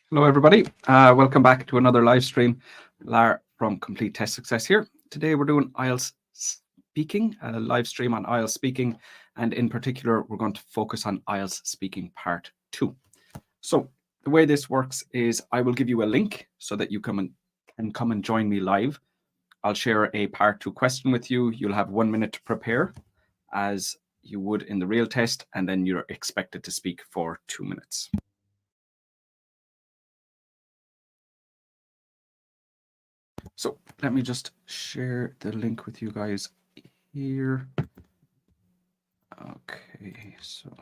Hello, everybody. Welcome back to another live stream. Lar from Complete Test Success here. Today we're doing IELTS Speaking, a live stream on IELTS Speaking, and in particular, we're going to focus on IELTS Speaking Part 2. So the way this works is I will give you a link so that you can come and join me live. I'll share a Part 2 question with you. You'll have 1 minute to prepare as you would in the real test, and then you're expected to speak for 2 minutes. So let me just share the link with you guys here. Okay, so.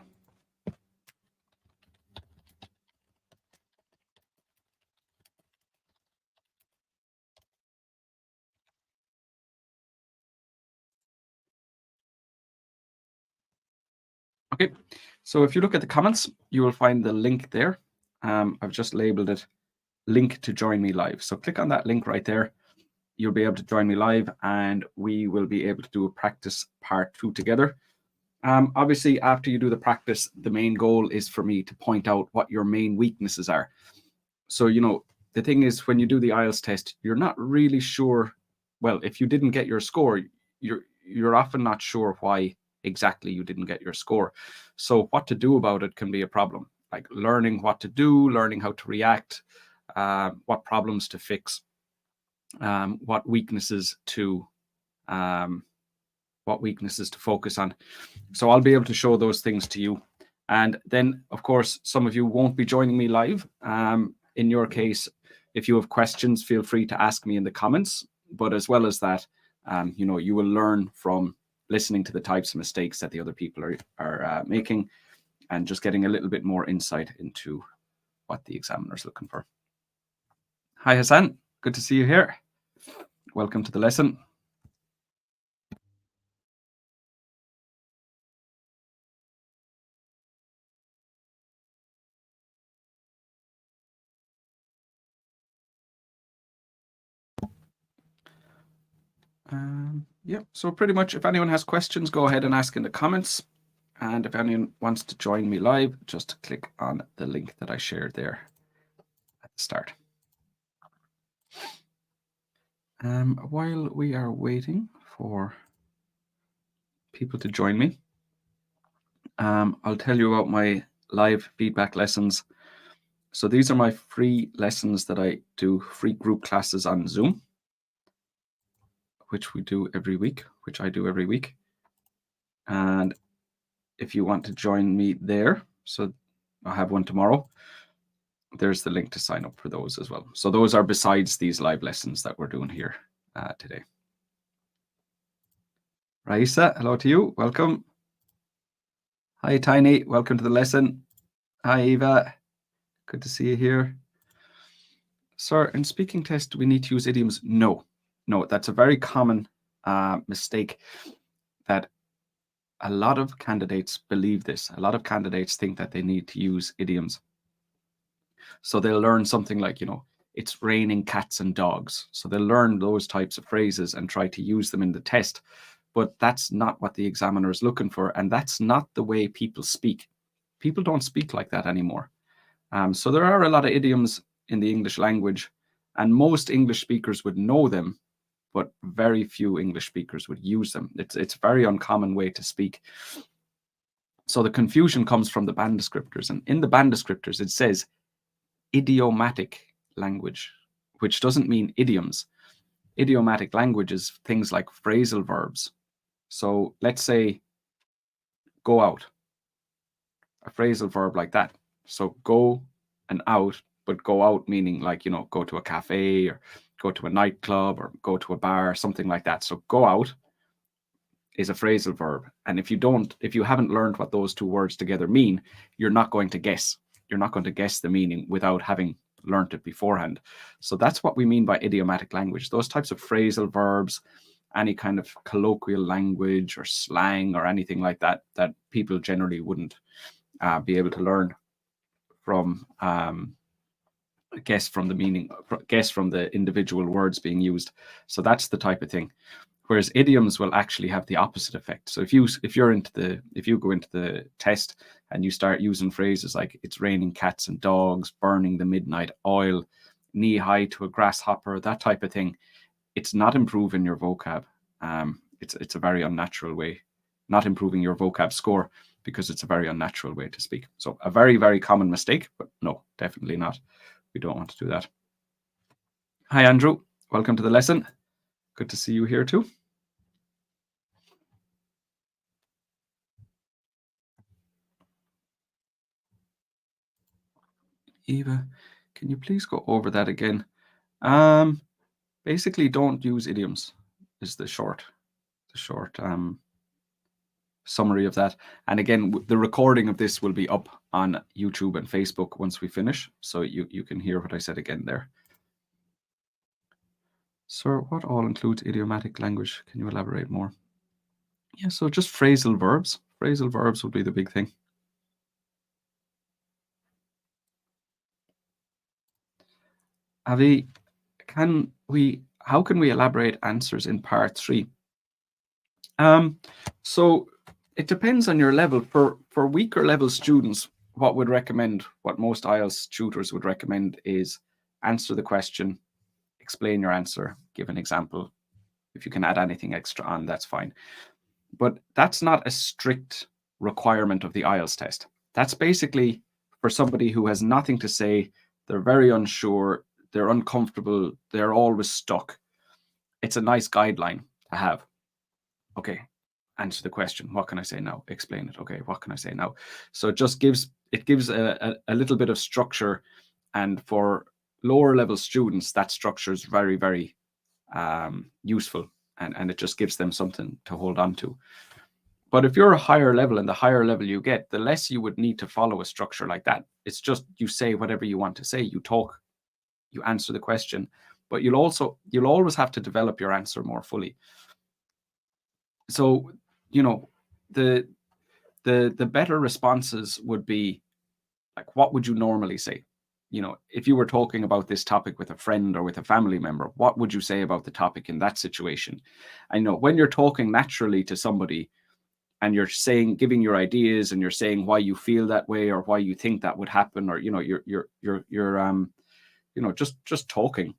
Okay, so if you look at the comments, you will find the link there. I've just labeled it link to join me live. So click on that link right there. You'll be able to join me live and we will be able to do a practice part 2 together. Obviously, after you do the practice, the main goal is for me to point out what your main weaknesses are. So, you know, the thing is, when you do the IELTS test, you're not really sure. Well, if you didn't get your score, you're often not sure why exactly you didn't get your score. So what to do about it can be a problem, like learning what to do, learning how to react, what problems to fix, what weaknesses to focus on. So I'll be able to show those things to you. And then, of course, some of you won't be joining me live. In your case, if you have questions, feel free to ask me in the comments. But as well as that, you know, you will learn from listening to the types of mistakes that the other people are making and just getting a little bit more insight into what the examiner is looking for. Hi, Hassan. Good to see you here. Welcome to the lesson. Yeah, so pretty much if anyone has questions, go ahead and ask in the comments. And if anyone wants to join me live, just click on the link that I shared there at the start. While we are waiting for people to join me, I'll tell you about my live feedback lessons. So these are my free lessons that I do, free group classes on Zoom, which I do every week. And if you want to join me there, so I have one tomorrow, there's the link to sign up for those as well. So those are besides these live lessons that we're doing here today. Raisa, hello to you. Welcome. Hi, Tiny. Welcome to the lesson. Hi, Eva. Good to see you here. Sir, in speaking test, do we need to use idioms? No, that's a very common mistake that a lot of candidates believe this. A lot of candidates think that they need to use idioms. So they'll learn something like, you know, it's raining cats and dogs. So they'll learn those types of phrases and try to use them in the test. But that's not what the examiner is looking for. And that's not the way people speak. People don't speak like that anymore. So there are a lot of idioms in the English language, and most English speakers would know them, but very few English speakers would use them. It's a very uncommon way to speak. So the confusion comes from the band descriptors. And in the band descriptors, it says idiomatic language, which doesn't mean idioms. Idiomatic language is things like phrasal verbs. So let's say go out, a phrasal verb like that. So go and out, but go out meaning like, you know, go to a cafe or go to a nightclub or go to a bar, something like that. So go out is a phrasal verb. And if you haven't learned what those two words together mean, you're not going to guess. You're not going to guess the meaning without having learned it beforehand. So that's what we mean by idiomatic language. Those types of phrasal verbs, any kind of colloquial language or slang or anything like that, that people generally wouldn't be able to learn from, guess from the meaning, guess from the individual words being used. So that's the type of thing. Whereas idioms will actually have the opposite effect. So if you go into the test and you start using phrases like it's raining cats and dogs, burning the midnight oil, knee high to a grasshopper, that type of thing, it's not improving your vocab. It's a very unnatural way, not improving your vocab score, because it's a very unnatural way to speak. So a very, very common mistake, but no, definitely not. We don't want to do that. Hi, Andrew. Welcome to the lesson. Good to see you here too. Eva, can you please go over that again? Basically, don't use idioms is the short summary of that. And again, the recording of this will be up on YouTube and Facebook once we finish, so you can hear what I said again there. Sir, what all includes idiomatic language? Can you elaborate more? Yeah, so just phrasal verbs. Phrasal verbs would be the big thing. Avi, how can we elaborate answers in part 3? So it depends on your level. For weaker level students, what most IELTS tutors would recommend is answer the question, explain your answer, give an example. If you can add anything extra on, that's fine. But that's not a strict requirement of the IELTS test. That's basically for somebody who has nothing to say, they're very unsure, they're uncomfortable, they're always stuck. It's a nice guideline to have. Okay, answer the question. What can I say now? Explain it. Okay, what can I say now? So it just gives a little bit of structure, and for lower level students, that structure is very, very useful, and it just gives them something to hold on to. But if you're a higher level, and the higher level you get, the less you would need to follow a structure like that. It's just you say whatever you want to say, you talk, you answer the question, but you'll always have to develop your answer more fully. So, the better responses would be like, what would you normally say? If you were talking about this topic with a friend or with a family member, what would you say about the topic in that situation? I know when you're talking naturally to somebody and you're giving your ideas, and you're saying why you feel that way or why you think that would happen, or you're just talking.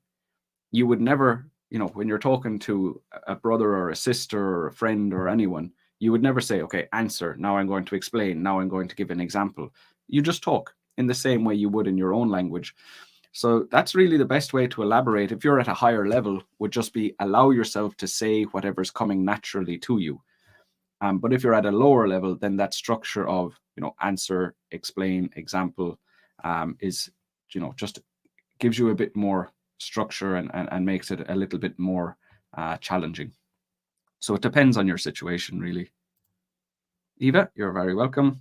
You would never, when you're talking to a brother or a sister or a friend or anyone, you would never say, okay, answer, now I'm going to explain, now I'm going to give an example. You just talk in the same way you would in your own language. So that's really the best way to elaborate. If you're at a higher level, would just be allow yourself to say whatever's coming naturally to you. But if you're at a lower level, then that structure of, answer, explain, example, is, just gives you a bit more structure and makes it a little bit more challenging. So it depends on your situation, really. Eva, you're very welcome.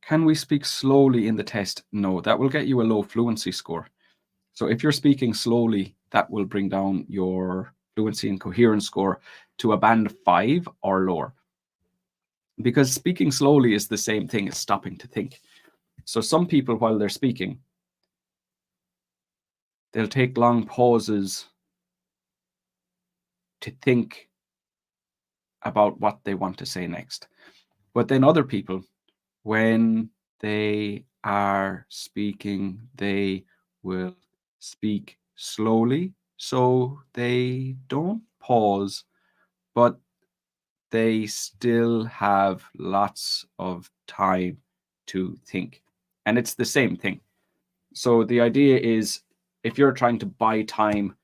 Can we speak slowly in the test? No, that will get you a low fluency score. So if you're speaking slowly, that will bring down your fluency and coherence score to a band 5 or lower. Because speaking slowly is the same thing as stopping to think. So some people, while they're speaking, they'll take long pauses to think about what they want to say next. But then other people, when they are speaking, they will speak slowly. So they don't pause, but they still have lots of time to think. And it's the same thing. So the idea is, if you're trying to buy time,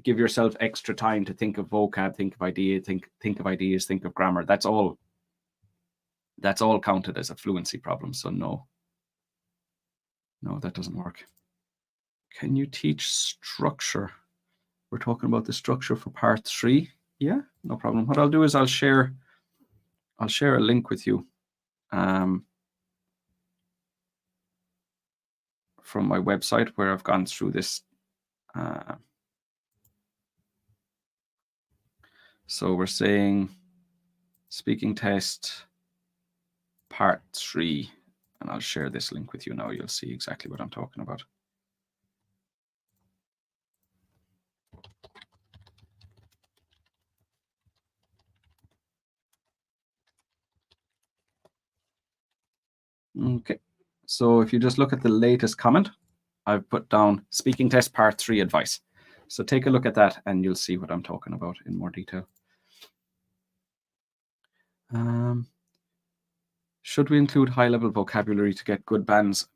give yourself extra time to think of vocab, think of ideas, think of grammar. That's all counted as a fluency problem. So no, that doesn't work. Can you teach structure? We're talking about the structure for part 3. Yeah, no problem. What I'll do is I'll share a link with you from my website where I've gone through this. So we're saying speaking test part 3, and I'll share this link with you now. You'll see exactly what I'm talking about. Okay, so if you just look at the latest comment, I've put down speaking test part 3 advice. So take a look at that and you'll see what I'm talking about in more detail. Should we include high-level vocabulary to get good bands?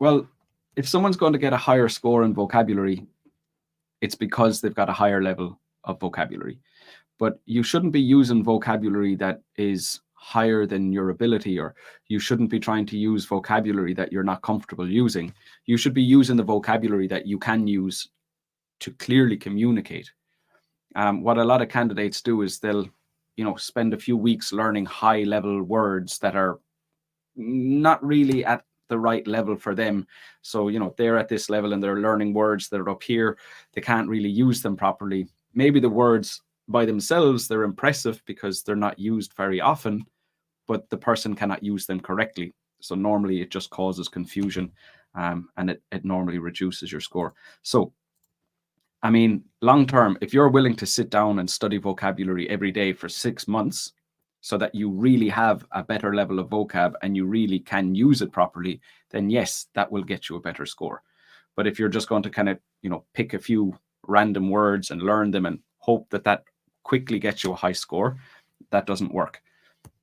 Well, if someone's going to get a higher score in vocabulary, it's because they've got a higher level of vocabulary. But you shouldn't be using vocabulary that is higher than your ability, or you shouldn't be trying to use vocabulary that you're not comfortable using. You should be using the vocabulary that you can use to clearly communicate. What a lot of candidates do is they'll, spend a few weeks learning high-level words that are not really at the right level for them. So, they're at this level and they're learning words that are up here. They can't really use them properly. Maybe the words by themselves, they're impressive because they're not used very often, but the person cannot use them correctly. So normally it just causes confusion, and it normally reduces your score. So, I mean, long term, if you're willing to sit down and study vocabulary every day for 6 months so that you really have a better level of vocab and you really can use it properly, then yes, that will get you a better score. But if you're just going to kind of, pick a few random words and learn them and hope that that quickly gets you a high score, that doesn't work.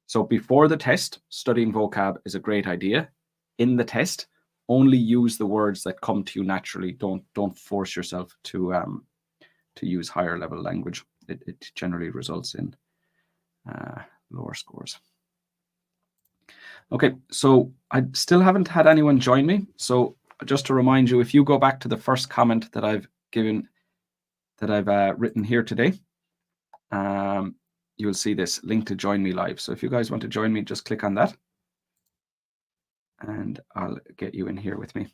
So before the test, studying vocab is a great idea. In the test, only use the words that come to you naturally. Don't force yourself to use higher level language. It generally results in lower scores. Okay, so I still haven't had anyone join me. So just to remind you, if you go back to the first comment that I've written here today, you'll see this link to join me live. So if you guys want to join me, just click on that and I'll get you in here with me.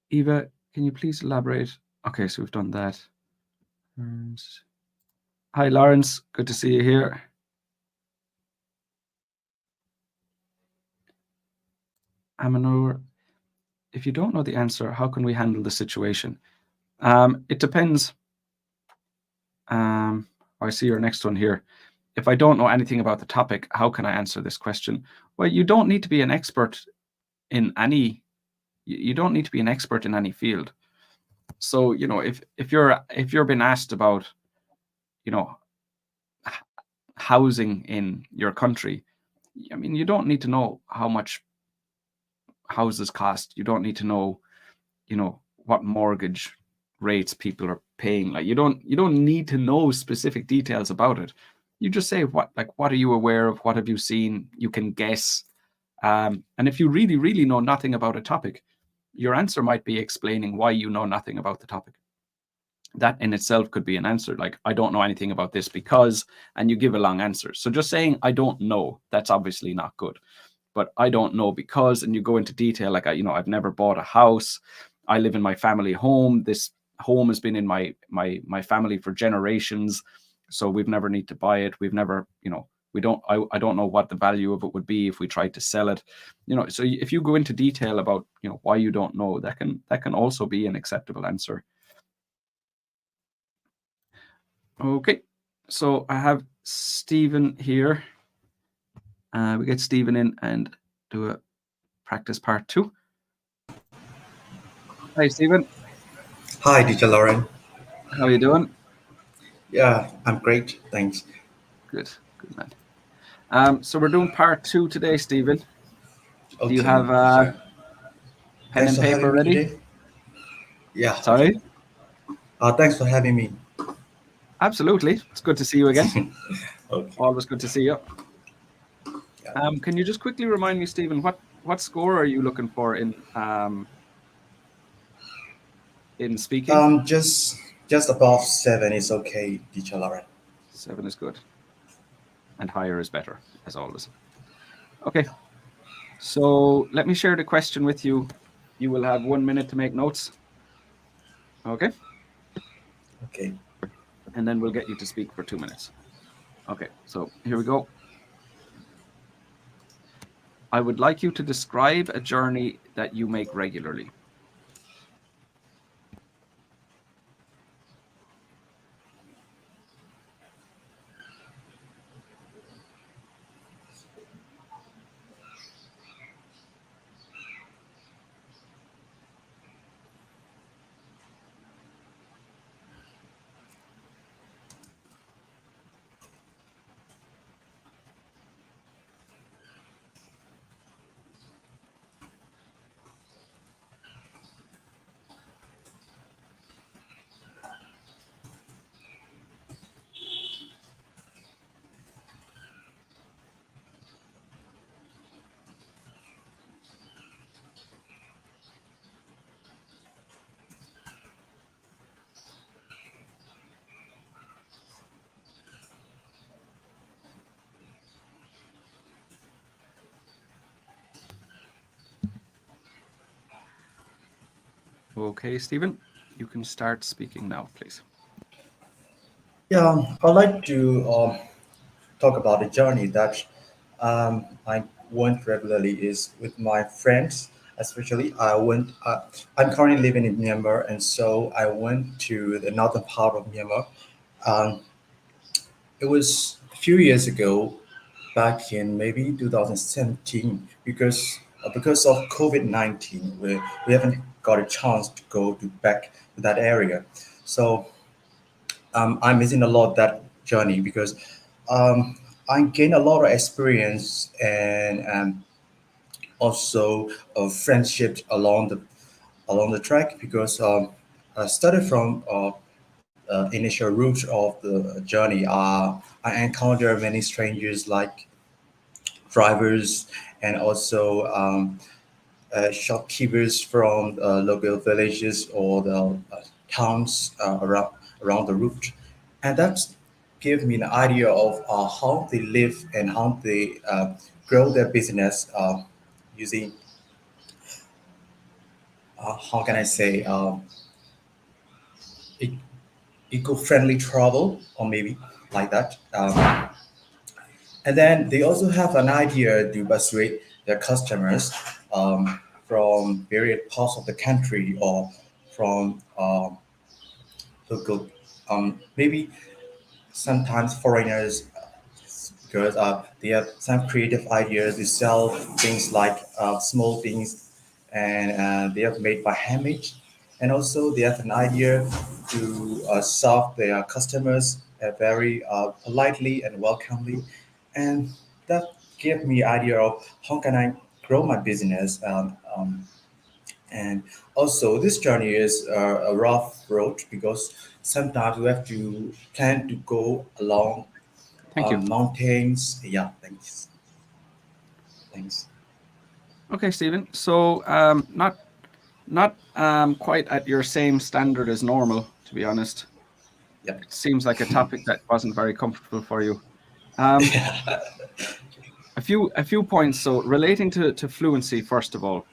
Eva, can you please elaborate? Okay, so we've done that. Hi, Lawrence. Good to see you here. Amanor, if you don't know the answer, how can we handle the situation? It depends. I see your next one here. If I don't know anything about the topic, how can I answer this question? Well, you don't need to be an expert in any. You don't need to be an expert in any field. So if you're being asked about, housing in your country, I mean, you don't need to know how much houses cost. You don't need to know, what mortgage rates people are paying. Like you don't need to know specific details about it. You just say what are you aware of? What have you seen? You can guess. And if you really, really know nothing about a topic, your answer might be explaining why you know nothing about the topic. That in itself could be an answer. Like, I don't know anything about this because, and you give a long answer. So just saying, I don't know, that's obviously not good. But I don't know because, and you go into detail, like, I've never bought a house. I live in my family home. This home has been in my family for generations. So we've never need to buy it. We've never, I don't know what the value of it would be if we tried to sell it. So if you go into detail about, why you don't know, that can also be an acceptable answer. Okay, so I have Stephen here. We get Stephen in and do a practice part 2. Hi, Stephen. Hi, teacher Lauren. How are you doing? Yeah, I'm great. Thanks. Good man. So we're doing part 2 today, Stephen. Do you Okay, have teacher. pen Thanks and for having paper me ready? today. Yeah, okay. Sorry? Thanks for having me. Absolutely. It's good to see you again. Okay. Always good to see you. Yeah. Can you just quickly remind me, Stephen, what score are you looking for in speaking? Just above 7 is okay, teacher Lauren. 7 is good. And higher is better, as always. Okay. So let me share the question with you. You will have 1 minute to make notes. Okay. Okay. And then we'll get you to speak for 2 minutes. Okay, so here we go. I would like you to describe a journey that you make regularly. Okay, Stephen, you can start speaking now, please. Yeah, I'd like to talk about the journey that I went regularly is with my friends. Especially, I'm currently living in Myanmar, and so I went to the northern part of Myanmar. Um, it was a few years ago, back in maybe 2017, because of COVID-19, we haven't got a chance to go to back to that area. So I'm missing a lot that journey because um, I gained a lot of experience and also friendship along the track because I started from initial route of the journey. I encountered many strangers like drivers and also shopkeepers from local villages or the towns around the route, and that gave me an idea of how they live and how they grow their business using how can I say e- eco-friendly travel or maybe like that. And then they also have an idea to persuade their customers from various parts of the country or from local, maybe sometimes foreigners, because they have some creative ideas to sell things like small things and they have made by handmade. And also they have an idea to serve their customers very politely and welcomely. And that gave me idea of how can I grow my business. And also, this journey is a rough road because sometimes we have to plan to go along Thank you. mountains. Yeah, thanks. Thanks. Okay, Stephen. So, not quite at your same standard as normal, to be honest. Yep. It seems like a topic that wasn't very comfortable for you. Um, a few points. So, relating to fluency, first of all,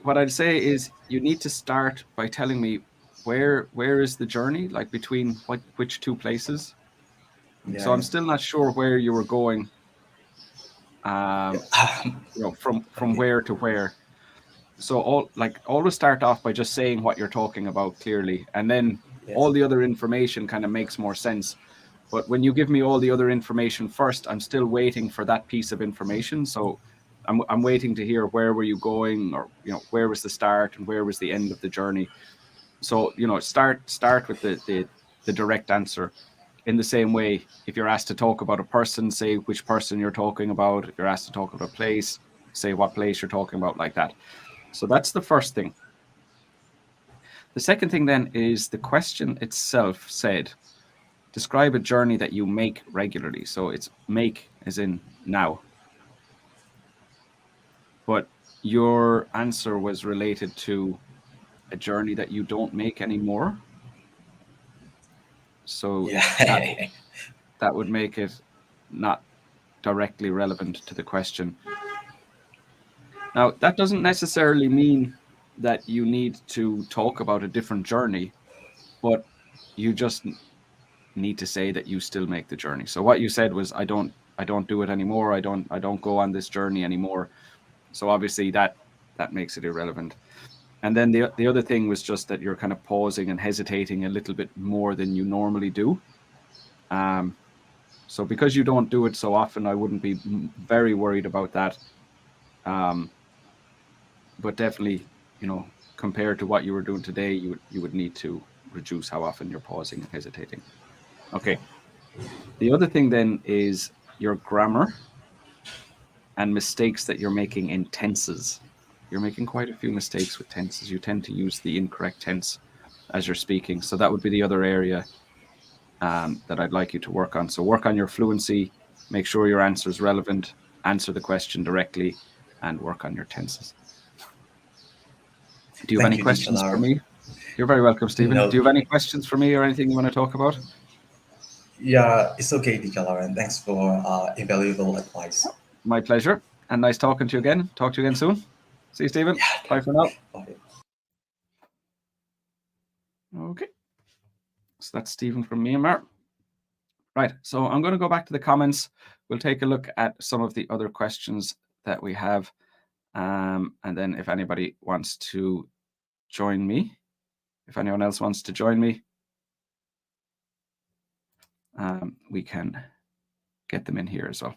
what I'd say is you need to start by telling me where is the journey, like between which two places. Yeah, So I'm yeah. still not sure where you were going. Um, Yeah. from Okay. where to where. So always start off by just saying what you're talking about clearly, and then Yes. all the other information kind of makes more sense. But when you give me all the other information first, I'm still waiting for that piece of information. So I'm waiting to hear where were you going, or where was the start and where was the end of the journey. So start with the direct answer. In the same way, if you're asked to talk about a person, say which person you're talking about. If you're asked to talk about a place, say what place you're talking about, like that. So that's the first thing. The second thing then is the question itself said, describe a journey that you make regularly. So it's make as in now. But your answer was related to a journey that you don't make anymore. So that Yeah. that would make it not directly relevant to the question. Now, that doesn't necessarily mean that you need to talk about a different journey, but you just need to say that you still make the journey. So what you said was I don't do it anymore. I don't go on this journey anymore. So obviously that makes it irrelevant. And then the other thing was just that you're kind of pausing and hesitating a little bit more than you normally do. Um, so because you don't do it so often, I wouldn't be very worried about that. Um, but definitely, compared to what you were doing today, you would need to reduce how often you're pausing and hesitating. Okay. The other thing then is your grammar and mistakes that you're making in tenses. You're making quite a few mistakes with tenses. You tend to use the incorrect tense as you're speaking. So that would be the other area that I'd like you to work on. So work on your fluency, make sure your answer is relevant, answer the question directly, and work on your tenses. Do you have any Thank you, teacher questions for Lauren. me? You're very welcome, Stephen. Do No, you have any questions for me or anything you want to talk about? yeah, it's okay, teacher Lauren. Thanks for invaluable advice. My pleasure. And nice talking to you again. Talk to you again soon. See you, Stephen. Yeah, okay. Bye for now. Okay. Okay. So that's Stephen from Myanmar. Right. So I'm going to go back to the comments. We'll take a look at some of the other questions that we have. And then if anybody wants to join me, if anyone else wants to join me, we can get them in here as well.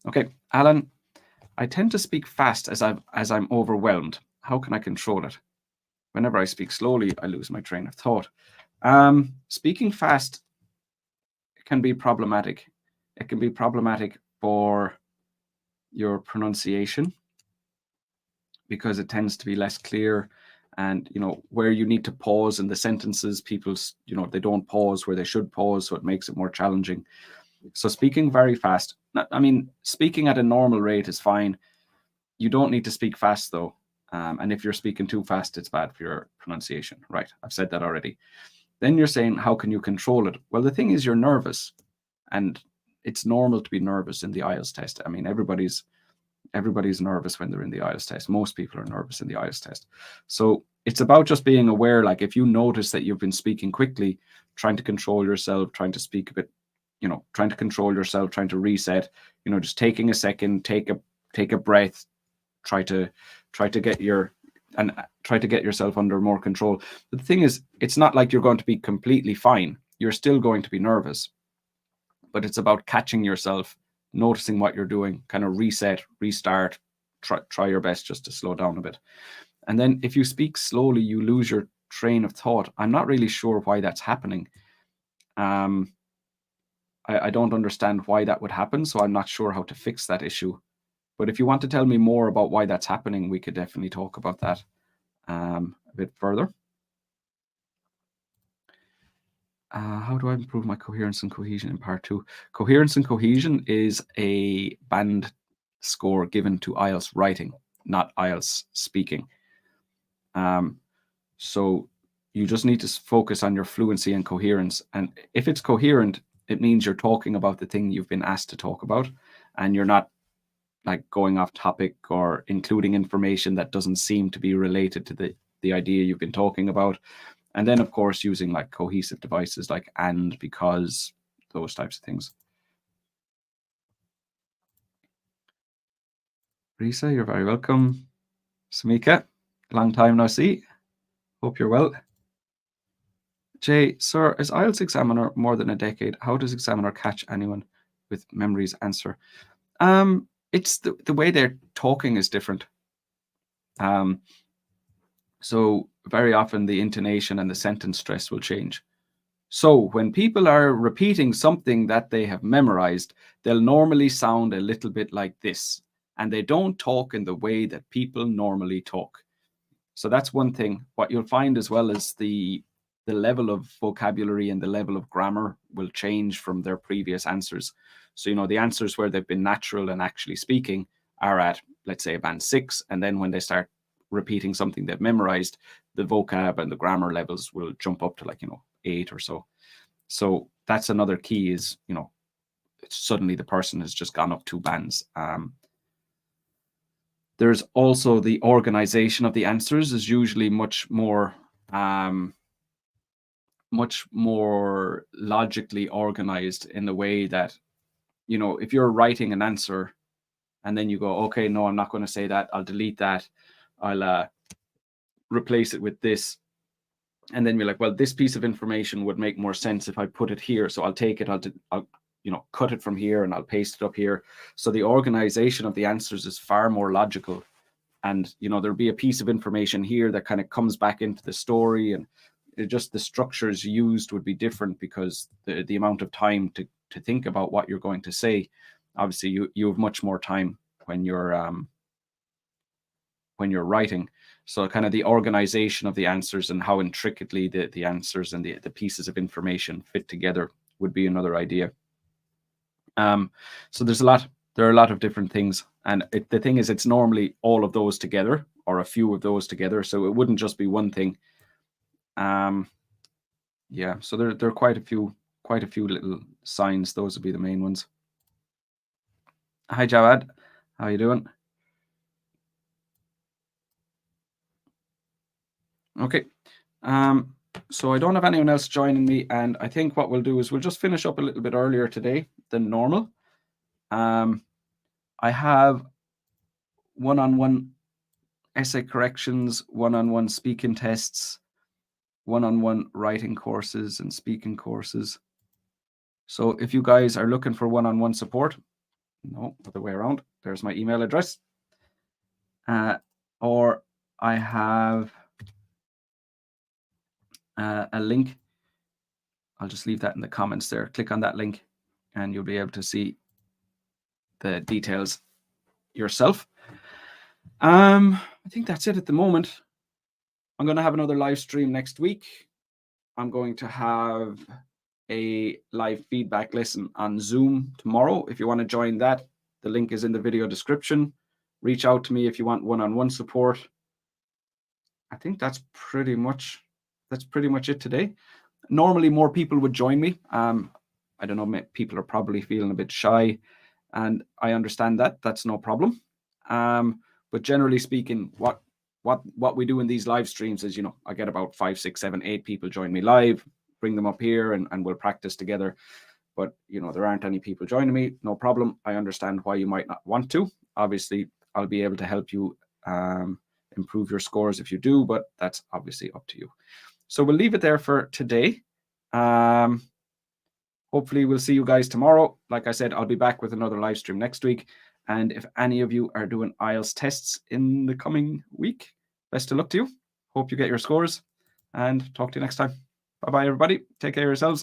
Okay, Alan, I tend to speak fast as I'm overwhelmed. How can I control it? Whenever I speak slowly, I lose my train of thought. Speaking fast can be problematic. It can be problematic for your pronunciation because it tends to be less clear, and where you need to pause in the sentences, people they don't pause where they should pause, so it makes it more challenging. So speaking very fast, I mean, speaking at a normal rate is fine. You don't need to speak fast though, and if you're speaking too fast, it's bad for your pronunciation. Right, I've said that already. Then you're saying, how can you control it? Well, the thing is, you're nervous, and it's normal to be nervous in the IELTS test. I mean, everybody's nervous when they're in the IELTS test. Most people are nervous in the IELTS test. So it's about just being aware, like if you notice that you've been speaking quickly, trying to control yourself, trying to speak a bit, trying to control yourself, trying to reset, just taking a second, take a breath, try to get yourself under more control. But the thing is, it's not like you're going to be completely fine. You're still going to be nervous, but it's about catching yourself, noticing what you're doing, kind of reset, restart, try your best just to slow down a bit. And then if you speak slowly, you lose your train of thought. I'm not really sure why that's happening. I don't understand why that would happen, so I'm not sure how to fix that issue. But if you want to tell me more about why that's happening, we could definitely talk about that a bit further. How do I improve my coherence and cohesion in part 2? Coherence and cohesion is a band score given to IELTS writing, not IELTS speaking. So you just need to focus on your fluency and coherence. And if it's coherent, it means you're talking about the thing you've been asked to talk about, and you're not like going off topic or including information that doesn't seem to be related to the idea you've been talking about. And then, of course, using like cohesive devices like and, because, those types of things. Risa, you're very welcome. Samika, long time no see. Hope you're well. Jay, sir, as IELTS examiner more than a decade, how does examiner catch anyone with memories answer? It's the way they're talking is different. So very often the intonation and the sentence stress will change. So when people are repeating something that they have memorized, they'll normally sound a little bit like this, and they don't talk in the way that people normally talk. So that's one thing. What you'll find as well is the level of vocabulary and the level of grammar will change from their previous answers. So, the answers where they've been natural and actually speaking are at, let's say, a band 6. And then when they start repeating something they've memorized, the vocab and the grammar levels will jump up to 8 or so. So that's another key is, suddenly the person has just gone up 2 bands. There's also the organization of the answers is usually much more logically organized in the way that, if you're writing an answer and then you go, okay, no, I'm not going to say that. I'll delete that. I'll replace it with this. And then you're like, well, this piece of information would make more sense if I put it here. So I'll take it, I'll cut it from here and I'll paste it up here. So the organization of the answers is far more logical. And, there'll be a piece of information here that kind of comes back into the story, and just the structures used would be different because the amount of time to think about what you're going to say. Obviously, you have much more time when you're writing. So kind of the organization of the answers and how intricately the answers and the pieces of information fit together would be another idea. So there are a lot of different things. And the thing is, it's normally all of those together or a few of those together. So it wouldn't just be one thing. Yeah, so there are quite a few little signs. Those would be the main ones. Hi, Jawad. How you doing? Okay. So I don't have anyone else joining me, and I think what we'll do is we'll just finish up a little bit earlier today than normal. I have one-on-one essay corrections, one-on-one speaking tests, one-on-one writing courses and speaking courses. So if you guys are looking for one-on-one support, no, other way around, there's my email address. Or I have a link. I'll just leave that in the comments there. Click on that link and you'll be able to see the details yourself. I think that's it at the moment. I'm going to have another live stream next week. I'm going to have a live feedback lesson on Zoom tomorrow. If you want to join that, the link is in the video description. Reach out to me if you want one-on-one support. I think that's pretty much it today. Normally more people would join me. I don't know, people are probably feeling a bit shy, and I understand that. That's no problem. But generally speaking, what we do in these live streams is, I get about 5, 6, 7, 8 people join me live, bring them up here, and we'll practice together. But there aren't any people joining me. No problem. I understand why you might not want to. Obviously, I'll be able to help you improve your scores if you do, but that's obviously up to you. So we'll leave it there for today. Hopefully we'll see you guys tomorrow. Like I said, I'll be back with another live stream next week. And if any of you are doing IELTS tests in the coming week, best of luck to you. Hope you get your scores, and talk to you next time. Bye-bye, everybody. Take care of yourselves.